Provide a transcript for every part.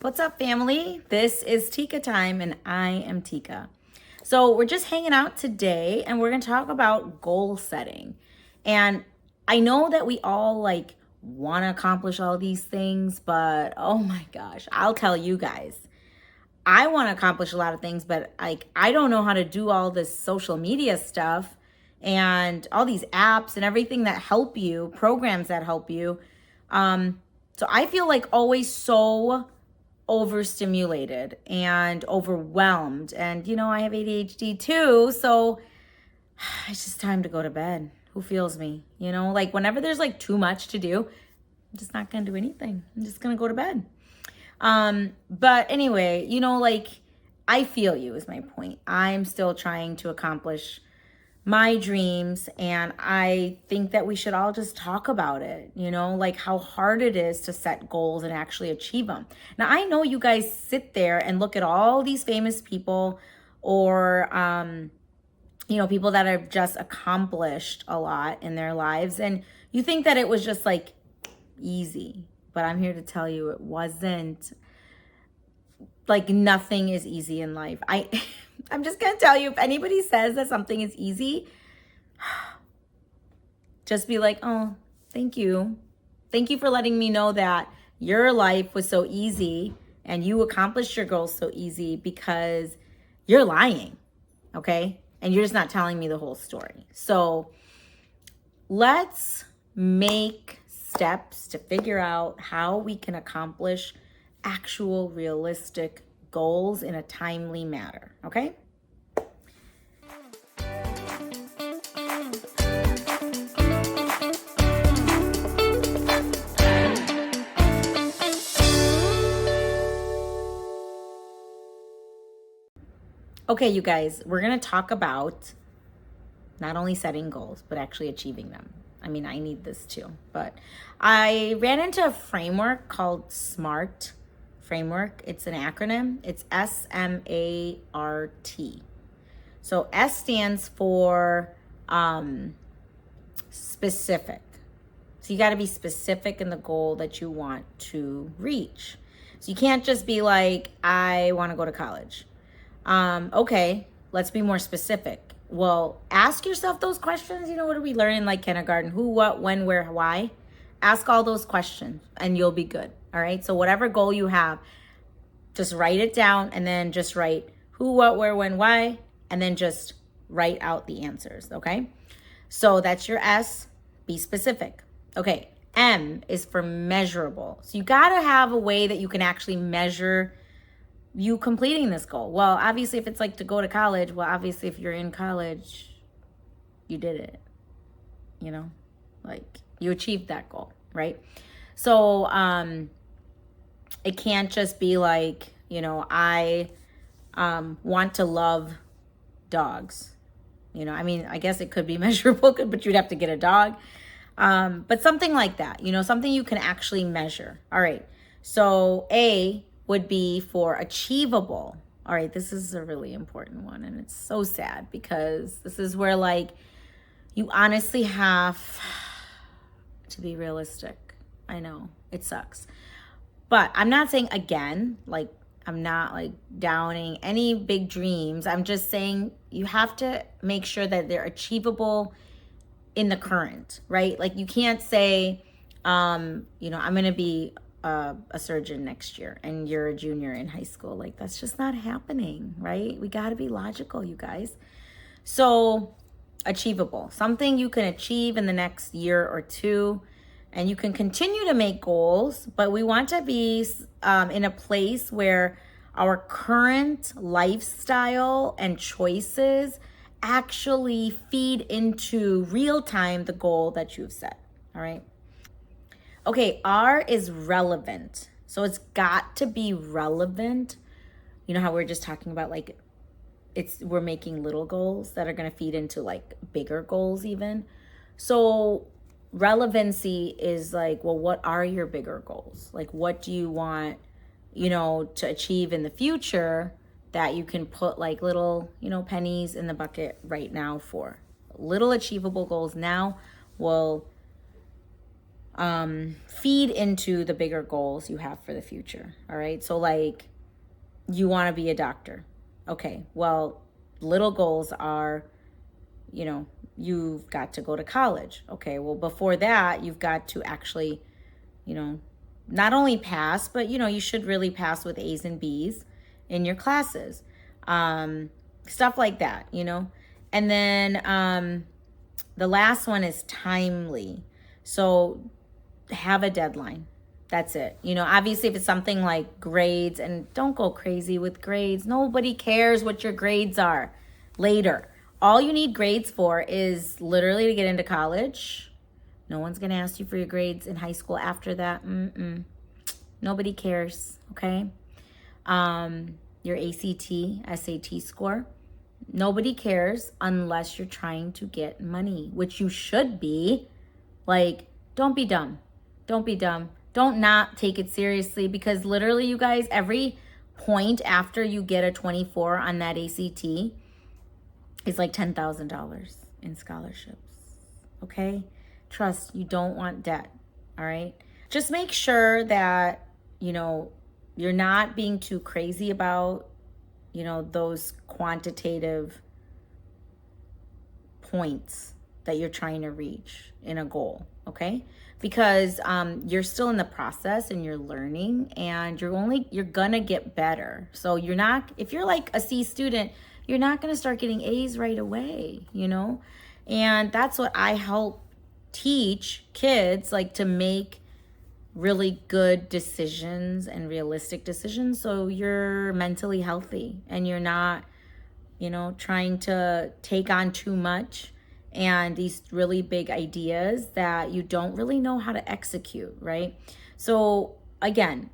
What's up, family? This is Tika time, and I am Tika. So, we're just hanging out today, and we're going to talk about goal setting. And I know that we all want to accomplish all these things, but oh my gosh, I'll tell you guys. I want to accomplish a lot of things, but I don't know how to do all this social media stuff and all these apps and everything that help you, programs that help you. So I feel like always so overstimulated and overwhelmed. And I have ADHD too, so it's just time to go to bed. Who feels me? Whenever there's too much to do, I'm just not gonna do anything. I'm just gonna go to bed. But anyway, I feel you is my point. I'm still trying to accomplish my dreams, and I think that we should all just talk about it, how hard it is to set goals and actually achieve them. Now, I know you guys sit there and look at all these famous people or, people that have just accomplished a lot in their lives, and you think that it was just easy, but I'm here to tell you it wasn't. Nothing is easy in life. I'm just going to tell you, if anybody says that something is easy, just be like, oh, thank you. Thank you for letting me know that your life was so easy and you accomplished your goals so easy, because you're lying, okay? And you're just not telling me the whole story. So let's make steps to figure out how we can accomplish actual realistic goals in a timely manner, okay? Okay, you guys, we're going to talk about not only setting goals, but actually achieving them. I mean, I need this too, but I ran into a framework called SMART framework. It's an acronym. It's SMART. So S stands for specific. So you got to be specific in the goal that you want to reach. So you can't just be like, I want to go to college. Okay, let's be more specific. Well, ask yourself those questions. What do we learn in kindergarten? Who, what, when, where, why? Ask all those questions and you'll be good. All right. So whatever goal you have, just write it down and then just write who, what, where, when, why, and then just write out the answers. Okay. So that's your S. Be specific. Okay. M is for measurable. So you got to have a way that you can actually measure you completing this goal. Well, obviously, if it's to go to college, well, obviously, if you're in college, you did it. You achieved that goal, right? So it can't just be I want to love dogs. I guess it could be measurable, but you'd have to get a dog. But something like that, something you can actually measure. All right. So A would be for achievable. All right, this is a really important one, and it's so sad because this is where you honestly have to be realistic. I know it sucks, but I'm not saying again, I'm not downing any big dreams. I'm just saying you have to make sure that they're achievable in the current, right? You can't say, I'm going to be a surgeon next year and you're a junior in high school. That's just not happening, right? We got to be logical, you guys. So achievable, something you can achieve in the next year or two, and you can continue to make goals, but we want to be in a place where our current lifestyle and choices actually feed into real time the goal that you've set. All right. Okay, R is relevant. So it's got to be relevant. You know how we're just talking about we're making little goals that are going to feed into bigger goals even. So relevancy is well, what are your bigger goals? What do you want, to achieve in the future that you can put little, pennies in the bucket right now for? Little achievable goals now will feed into the bigger goals you have for the future. All right. So like, you want to be a doctor. Okay. Well, little goals are, you've got to go to college. Okay. Well, before that, you've got to actually, not only pass, but, you should really pass with A's and B's in your classes. Stuff like that, And then the last one is timely. So have a deadline. That's it. Obviously if it's something like grades, and don't go crazy with grades. Nobody cares what your grades are later. All you need grades for is literally to get into college. No one's going to ask you for your grades in high school after that. Nobody cares, okay? Your ACT, SAT score. Nobody cares unless you're trying to get money, which you should be. Like, don't be dumb. Don't be dumb. Don't not take it seriously, because literally, you guys, every point after you get a 24 on that ACT is like $10,000 in scholarships, okay? Trust, you don't want debt, all right? Just make sure that, you're not being too crazy about, those quantitative points that you're trying to reach in a goal, okay? Because you're still in the process and you're learning, and you're gonna get better. So if you're like a C student, you're not gonna start getting A's right away, And that's what I help teach kids, like, to make really good decisions and realistic decisions, so you're mentally healthy and you're not, trying to take on too much and these really big ideas that you don't really know how to execute, right? So again,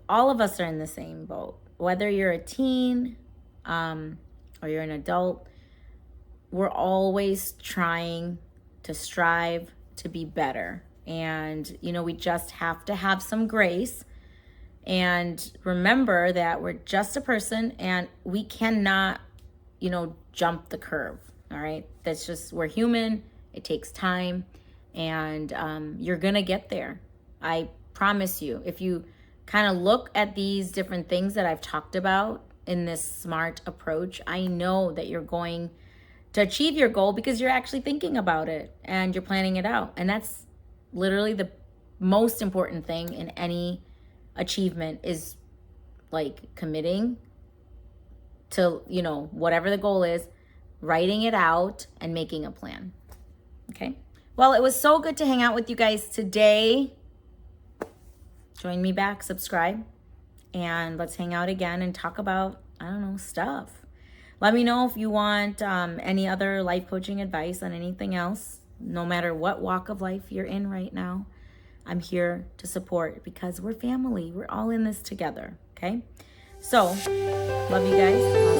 all of us are in the same boat. Whether you're a teen or you're an adult, we're always trying to strive to be better. And, we just have to have some grace and remember that we're just a person and we cannot, jump the curve. All right. That's just, we're human. It takes time, and you're going to get there. I promise you. If you kind of look at these different things that I've talked about in this SMART approach, I know that you're going to achieve your goal because you're actually thinking about it and you're planning it out. And that's literally the most important thing in any achievement, is like committing to, whatever the goal is, writing it out and making a plan. Okay. Well, it was so good to hang out with you guys today. Join me back, subscribe, and let's hang out again and talk about, stuff. Let me know if you want any other life coaching advice on anything else. No matter what walk of life you're in right now, I'm here to support, because we're family. We're all in this together, okay? So, love you guys.